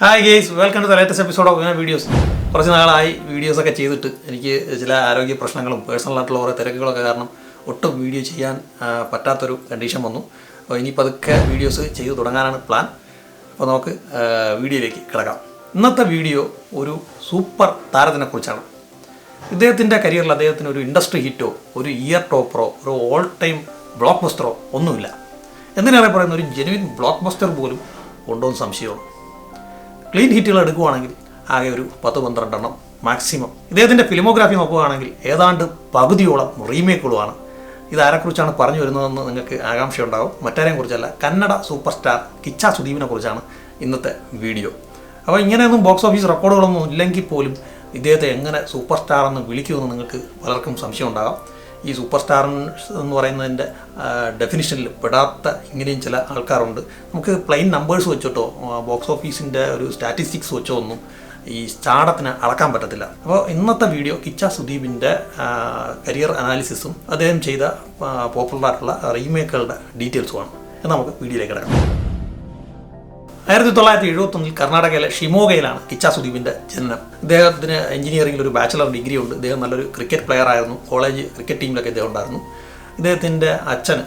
Hi guys, welcome to the latest episode of videos. കുറച്ച് നാളായി വീഡിയോസൊക്കെ ചെയ്തിട്ട് എനിക്ക് ചില ആരോഗ്യ പ്രശ്നങ്ങളും പേഴ്സണലായിട്ടുള്ള കുറേ തിരക്കുകളൊക്കെ കാരണം ഒട്ടും വീഡിയോ ചെയ്യാൻ പറ്റാത്തൊരു കണ്ടീഷൻ വന്നു. അപ്പോൾ ഇനിയിപ്പോൾ അതൊക്കെ വീഡിയോസ് ചെയ്ത് തുടങ്ങാനാണ് പ്ലാൻ. അപ്പോൾ നമുക്ക് വീഡിയോയിലേക്ക് കിടക്കാം. ഇന്നത്തെ വീഡിയോ ഒരു സൂപ്പർ താരത്തിനെക്കുറിച്ചാണ്. ഇദ്ദേഹത്തിൻ്റെ കരിയറിൽ അദ്ദേഹത്തിന് ഒരു ഇൻഡസ്ട്രി ഹിറ്റോ ഒരു ഇയർ ടോപ്പറോ ഒരു ഓൾ ടൈം ബ്ലോക്ക് ബസ്റ്ററോ ഒന്നുമില്ല. എന്തിനേറെ പറയുന്ന ഒരു ജെനുവിൻ ബ്ലോക്ക് ബസ്റ്റർ പോലും ഉണ്ടോ എന്ന് സംശയമാണ്. ക്ലീൻ ഹിറ്റുകൾ എടുക്കുകയാണെങ്കിൽ ആകെ ഒരു 10-12 എണ്ണം മാക്സിമം. ഇദ്ദേഹത്തിൻ്റെ ഫിലിമോഗ്രാഫി നോക്കുകയാണെങ്കിൽ ഏതാണ്ട് പകുതിയോളം റീമേക്കുകളുമാണ്. ഇതാരെക്കുറിച്ചാണ് പറഞ്ഞു വരുന്നതെന്ന് നിങ്ങൾക്ക് ആകാംക്ഷ ഉണ്ടാകും. മറ്റാരെയും കുറിച്ചല്ല, കന്നഡ സൂപ്പർ സ്റ്റാർ കിച്ച സുദീപിനെ കുറിച്ചാണ് ഇന്നത്തെ വീഡിയോ. അപ്പോൾ ഇങ്ങനെയൊന്നും ബോക്സ് ഓഫീസ് റെക്കോർഡുകളൊന്നും ഇല്ലെങ്കിൽ പോലും ഇദ്ദേഹത്തെ എങ്ങനെ സൂപ്പർ സ്റ്റാർ എന്ന് വിളിക്കുമെന്ന് നിങ്ങൾക്ക് പലർക്കും സംശയം ഉണ്ടാകാം. ഈ സൂപ്പർ സ്റ്റാർ എന്ന് പറയുന്നതിൻ്റെ ഡെഫിനിഷനിൽ പെടാത്ത ഇങ്ങനെയും ചില ആൾക്കാരുണ്ട്. നമുക്ക് പ്ലെയിൻ നമ്പേഴ്സ് വെച്ചിട്ടോ ബോക്സ് ഓഫീസിൻ്റെ ഒരു സ്റ്റാറ്റിസ്റ്റിക്സ് വെച്ചോ ഒന്നും ഈ സ്റ്റാർഡപ്പിനെ അളക്കാൻ പറ്റത്തില്ല. അപ്പോൾ ഇന്നത്തെ വീഡിയോ കിച്ച സുദീപിൻ്റെ കരിയർ അനാലിസിസും അദ്ദേഹം ചെയ്ത പോപ്പുലറായിട്ടുള്ള റീമേക്കുകളുടെ ഡീറ്റെയിൽസുമാണ്. എന്ന് നമുക്ക് വീഡിയോയിലേക്ക് കിടക്കാം. 1971 കർണാടകയിലെ ഷിമോഗയിലാണ് കിച്ച സുദീപിൻ്റെ ജനനം. ഇദ്ദേഹത്തിന് എഞ്ചിനീയറിംഗിൽ ഒരു ബാച്ചിലർ ഡിഗ്രി ഉണ്ട്. ഇദ്ദേഹം നല്ലൊരു ക്രിക്കറ്റ് പ്ലെയർ ആയിരുന്നു. കോളേജ് ക്രിക്കറ്റ് ടീമിലൊക്കെ ഇദ്ദേഹം ഉണ്ടായിരുന്നു. ഇദ്ദേഹത്തിൻ്റെ അച്ഛൻ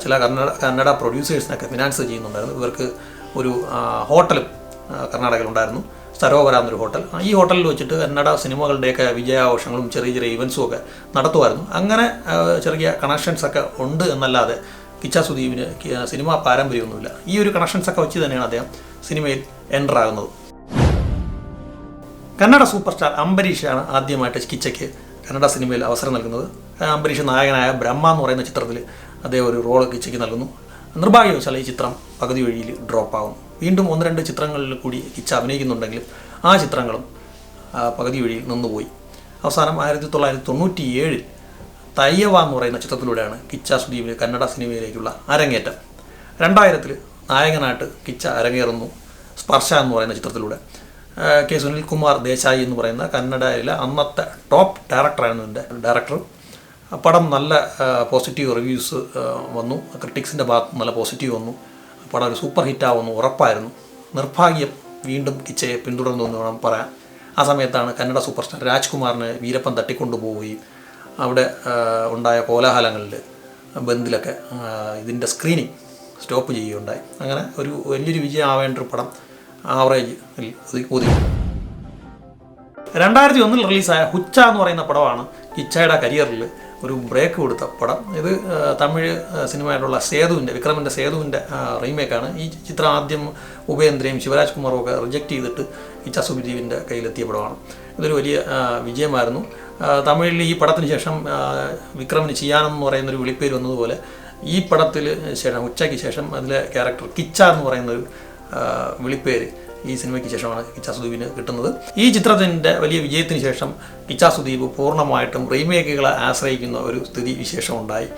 ചില കന്നഡ പ്രൊഡ്യൂസേഴ്സിനൊക്കെ ഫിനാൻസ് ചെയ്യുന്നുണ്ടായിരുന്നു. ഇവർക്ക് ഒരു ഹോട്ടലും കർണാടകയിലുണ്ടായിരുന്നു, സരോവര എന്നൊരു ഹോട്ടൽ. ഈ ഹോട്ടലിൽ വെച്ചിട്ട് കന്നഡ സിനിമകളുടെയൊക്കെ വിജയാഘോഷങ്ങളും ചെറിയ ചെറിയ ഇവൻസും ഒക്കെ നടത്തുമായിരുന്നു. അങ്ങനെ ചെറിയ കണക്ഷൻസൊക്കെ ഉണ്ട് എന്നല്ലാതെ കിച്ച സുദീപിന് സിനിമാ പാരമ്പര്യമൊന്നുമില്ല. ഈ ഒരു കണക്ഷൻസൊക്കെ വെച്ച് തന്നെയാണ് അദ്ദേഹം സിനിമയിൽ എൻ്റർ ആകുന്നത്. കന്നഡ സൂപ്പർ സ്റ്റാർ അംബരീഷാണ് ആദ്യമായിട്ട് കിച്ചയ്ക്ക് കന്നഡ സിനിമയിൽ അവസരം നൽകുന്നത്. അംബരീഷ് നായകനായ ബ്രഹ്മ എന്ന് പറയുന്ന ചിത്രത്തിൽ അദ്ദേഹം ഒരു റോൾ കിച്ചയ്ക്ക് നൽകുന്നു. നിർഭാഗ്യവശാൽ ഈ ചിത്രം പകുതി വഴിയിൽ ഡ്രോപ്പ് ആകും. വീണ്ടും 1-2 ചിത്രങ്ങളിൽ കൂടി കിച്ച അഭിനയിക്കുന്നുണ്ടെങ്കിലും ആ ചിത്രങ്ങളും പകുതി വഴിയിൽ നിന്നുപോയി. അവസാനം 1997 തയ്യവ എന്ന് പറയുന്ന ചിത്രത്തിലൂടെയാണ് കിച്ച സുദീപിന് കന്നഡ സിനിമയിലേക്കുള്ള അരങ്ങേറ്റം. 2000 നായകനായിട്ട് കിച്ച അരങ്ങേറുന്നു സ്പർശ എന്ന് പറയുന്ന ചിത്രത്തിലൂടെ. കെ സുനിൽകുമാർ ദേശായി എന്ന് പറയുന്ന കന്നഡയിലെ അന്നത്തെ ടോപ്പ് ഡയറക്ടറായിരുന്നു എൻ്റെ ഡയറക്ടർ. പടം നല്ല പോസിറ്റീവ് റിവ്യൂസ് വന്നു. ക്രിട്ടിക്സിൻ്റെ ഭാഗത്ത് നല്ല പോസിറ്റീവ് വന്നു. പടം ഒരു സൂപ്പർ ഹിറ്റാവുന്നു ഉറപ്പായിരുന്നു. നിർഭാഗ്യം വീണ്ടും കിച്ചയെ പിന്തുടർന്നു എന്ന് വേണം പറയാൻ. ആ സമയത്താണ് കന്നഡ സൂപ്പർ സ്റ്റാർ രാജ്കുമാറിനെ വീരപ്പൻ തട്ടിക്കൊണ്ടുപോവുകയും അവിടെ ഉണ്ടായ കോലാഹലങ്ങളിൽ ബന്ദിലൊക്കെ ഇതിൻ്റെ സ്ക്രീനിങ് സ്റ്റോപ്പ് ചെയ്യുകയുണ്ടായി. അങ്ങനെ ഒരു വലിയൊരു വിജയം ആവേണ്ട ഒരു പടം ആവറേജ് ഒതുക്കി. 2001 റിലീസായ ഹുച്ച എന്ന് പറയുന്ന പടമാണ് കിച്ചയുടെ കരിയറിൽ ഒരു ബ്രേക്ക് കൊടുത്ത പടം. ഇത് തമിഴ് സിനിമയായിട്ടുള്ള വിക്രമിൻ്റെ സേതുവിൻ്റെ റീമേക്കാണ്. ഈ ചിത്രം ആദ്യം ഉപേന്ദ്രയും ശിവരാജ് കുമാറും ഒക്കെ റിജക്റ്റ് ചെയ്തിട്ട് കിച്ച സുദീപിൻ്റെ കയ്യിലെത്തിയ പടമാണ്. ഇതൊരു വലിയ വിജയമായിരുന്നു. തമിഴിൽ ഈ പടത്തിന് ശേഷം വിക്രമിന് ചെയ്യാനെന്ന് പറയുന്നൊരു വിളിപ്പേര് വന്നതുപോലെ ഈ പടത്തിൽ ശേഷം ഉച്ചയ്ക്ക് ശേഷം അതിലെ ക്യാരക്ടർ കിച്ച എന്ന് പറയുന്നൊരു വിളിപ്പേര് ഈ സിനിമയ്ക്ക് ശേഷമാണ് കിച്ച സുദീപിന് കിട്ടുന്നത്. ഈ ചിത്രത്തിൻ്റെ വലിയ വിജയത്തിന് ശേഷം കിച്ച സുദീപ് പൂർണ്ണമായിട്ടും റീമേക്കുകളെ ആശ്രയിക്കുന്ന ഒരു സ്ഥിതി വിശേഷം ഉണ്ടായി.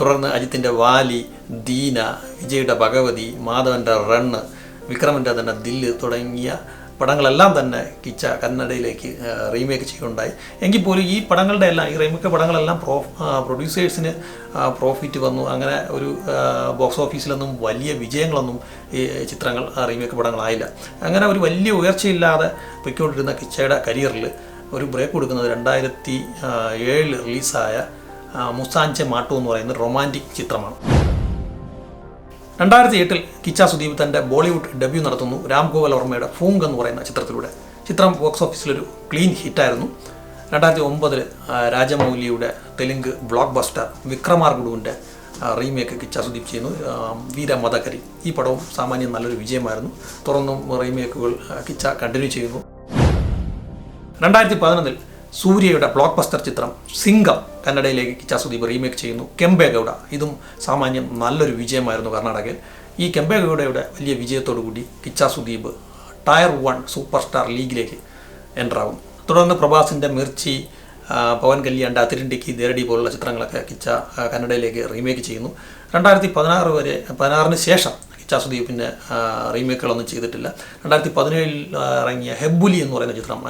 തുടർന്ന് അജിത്തിൻ്റെ വാലി, ദീന, വിജയുടെ ഭഗവതി, മാധവൻ്റെ റണ്ണ്, വിക്രമിൻ്റെ തന്നെ ദില്ല് തുടങ്ങിയ പടങ്ങളെല്ലാം തന്നെ കിച്ച കന്നഡയിലേക്ക് റീമേക്ക് ചെയ്യുകയുണ്ടായി. എങ്കിൽ പോലും ഈ പടങ്ങളുടെ എല്ലാം ഈ റീമേക്ക് പടങ്ങളെല്ലാം പ്രൊഡ്യൂസേഴ്സിന് പ്രോഫിറ്റ് വന്നു. അങ്ങനെ ഒരു ബോക്സ് ഓഫീസിലൊന്നും വലിയ വിജയങ്ങളൊന്നും ഈ ചിത്രങ്ങൾ റീമേക്ക് പടങ്ങളായില്ല. അങ്ങനെ ഒരു വലിയ ഉയർച്ചയില്ലാതെ പൊയ്ക്കൊണ്ടിരുന്ന കിച്ചയുടെ കരിയറിൽ ഒരു ബ്രേക്ക് കൊടുക്കുന്നത് 2007 റിലീസായ മുസാഞ്ചെ മാട്ടു എന്ന് പറയുന്ന റൊമാൻറ്റിക് ചിത്രമാണ്. 2008 കിച്ച സുദീപ് തൻ്റെ ബോളിവുഡ് ഡെബ്യൂ നടത്തുന്നു രാം ഗോപാൽ വർമ്മയുടെ ഫൂങ്ക് എന്ന് പറയുന്ന ചിത്രത്തിലൂടെ. ചിത്രം ബോക്സ് ഓഫീസിലൊരു ക്ലീൻ ഹിറ്റായിരുന്നു. 2009 രാജമൗലിയുടെ തെലുങ്ക് ബ്ലോക്ക് ബസ്റ്റർ വിക്രമാർഗുഡുവിൻ്റെ റീമേക്ക് കിച്ച സുദീപ് ചെയ്യുന്നു, വീര മദകരി. ഈ പടവും സാമാന്യം നല്ലൊരു വിജയമായിരുന്നു. തുടർന്നും റീമേക്കുകൾ കിച്ച കണ്ടിന്യൂ ചെയ്യുന്നു. 2011 സൂര്യയുടെ ബ്ലോക്ക് ബസ്റ്റർ ചിത്രം സിംഗം കന്നഡയിലേക്ക് കിച്ച സുദീപ് റീമേക്ക് ചെയ്യുന്നു, കെമ്പേഗൌഡ. ഇതും സാമാന്യം നല്ലൊരു വിജയമായിരുന്നു കർണാടകയിൽ. ഈ കെമ്പേഗൌഡയുടെ വലിയ വിജയത്തോടു കൂടി Kichcha Sudeep tier 1 super star ലീഗിലേക്ക് എൻ്ററാകും. തുടർന്ന് പ്രഭാസിൻ്റെ മിർച്ചി, പവൻ കല്യാണിൻ്റെ അതിരണ്ടിക്ക് ദേരടി പോലുള്ള ചിത്രങ്ങളൊക്കെ കിച്ച കന്നഡയിലേക്ക് റീമേക്ക് ചെയ്യുന്നു. 2016 ശേഷം കിച്ച സുദീപിൻ്റെ റീമേക്കുകളൊന്നും ചെയ്തിട്ടില്ല. 2017 ഇറങ്ങിയ ഹെബുലി എന്ന് പറയുന്ന ചിത്രം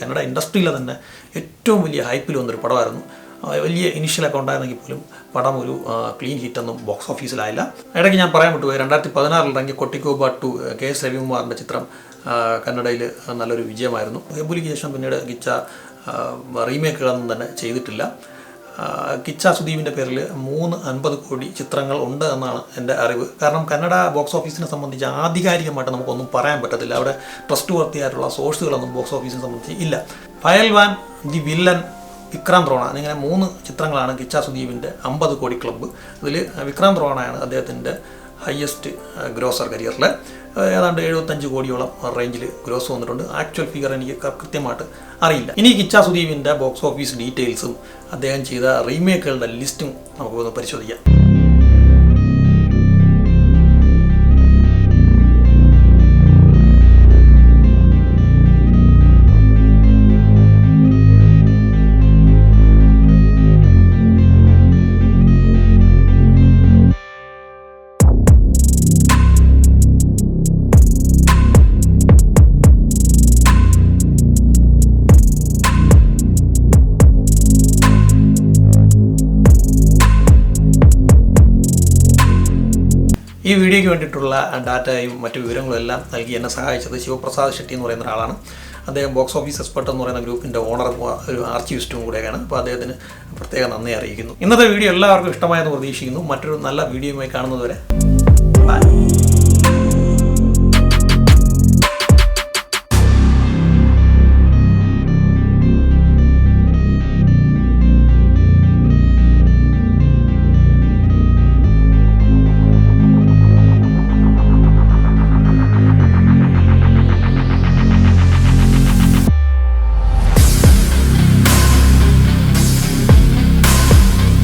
കന്നഡ ഇൻഡസ്ട്രിയിലെ തന്നെ ഏറ്റവും വലിയ ഹൈപ്പിൽ വന്നൊരു പടമായിരുന്നു. വലിയ ഇനിഷ്യലൊക്കെ ഉണ്ടായിരുന്നെങ്കിൽ പോലും പടം ഒരു ക്ലീൻ ഹിറ്റൊന്നും ബോക്സ് ഓഫീസിലായില്ല. ഇടയ്ക്ക് ഞാൻ പറയാൻ വിട്ടുപോയി, 2016 ഇറങ്ങിയ കൊട്ടിക്കോബ 2 കെ എസ് രവികുമാറിൻ്റെ ചിത്രം കന്നഡയിൽ നല്ലൊരു വിജയമായിരുന്നു. ഹെബുലിക്ക് ശേഷം പിന്നീട് കിച്ച റീമേക്കുകളൊന്നും തന്നെ ചെയ്തിട്ടില്ല. കിച്ച സുദീപിൻ്റെ പേരിൽ 350 കോടി ചിത്രങ്ങൾ ഉണ്ട് എന്നാണ് എൻ്റെ അറിവ്. കാരണം കന്നഡ ബോക്സ് ഓഫീസിനെ സംബന്ധിച്ച് ആധികാരികമായിട്ട് നമുക്കൊന്നും പറയാൻ പറ്റത്തില്ല. അവിടെ ട്രസ്റ്റ് വർത്തിയായിട്ടുള്ള സോഴ്സുകളൊന്നും ബോക്സ് ഓഫീസിനെ സംബന്ധിച്ച് ഇല്ല. ഫയൽവാൻ, ദി വില്ലൻ, വിക്രാന്ത് റോണ എന്നിങ്ങനെ 3 ചിത്രങ്ങളാണ് കിച്ച സുദീപിൻ്റെ 50 കോടി ക്ലബ്ബ്. ഇതിൽ വിക്രാന്ത് റോണയാണ് അദ്ദേഹത്തിൻ്റെ ഹയസ്റ്റ് ഗ്രോസർ കരിയറിൽ. ഏതാണ്ട് 75 കോടിയോളം റേഞ്ചിൽ ഗ്രോസ് വന്നിട്ടുണ്ട്. ആക്ച്വൽ ഫിഗർ എനിക്ക് കൃത്യമായിട്ട് അറിയില്ല. ഇനി കിച്ച സുദീപിൻ്റെ ബോക്സ് ഓഫീസ് ഡീറ്റെയിൽസും അദ്ദേഹം ചെയ്ത റീമേക്കുകളുടെ ലിസ്റ്റും നമുക്കൊന്ന് പരിശോധിക്കാം. ഈ വീഡിയോയ്ക്ക് വേണ്ടിയിട്ടുള്ള ഡാറ്റയും മറ്റു വിവരങ്ങളും എല്ലാം നൽകി എന്നെ സഹായിച്ചത് ശിവപ്രസാദ് ഷെട്ടി എന്ന് പറയുന്ന ഒരാളാണ്. അദ്ദേഹം ബോക്സ് ഓഫീസ് എക്സ്പെർട്ട് എന്ന് പറയുന്ന ഗ്രൂപ്പിൻ്റെ ഓണറും ഒരു ആർച്ചിവിസ്റ്റും കൂടെയാണ്. അപ്പോൾ അദ്ദേഹത്തിന് പ്രത്യേകം നന്ദി അറിയിക്കുന്നു. ഇന്നത്തെ വീഡിയോ എല്ലാവർക്കും ഇഷ്ടമായെന്ന് പ്രതീക്ഷിക്കുന്നു. മറ്റൊരു നല്ല വീഡിയോയുമായി കാണുന്നതുവരെ ബൈ.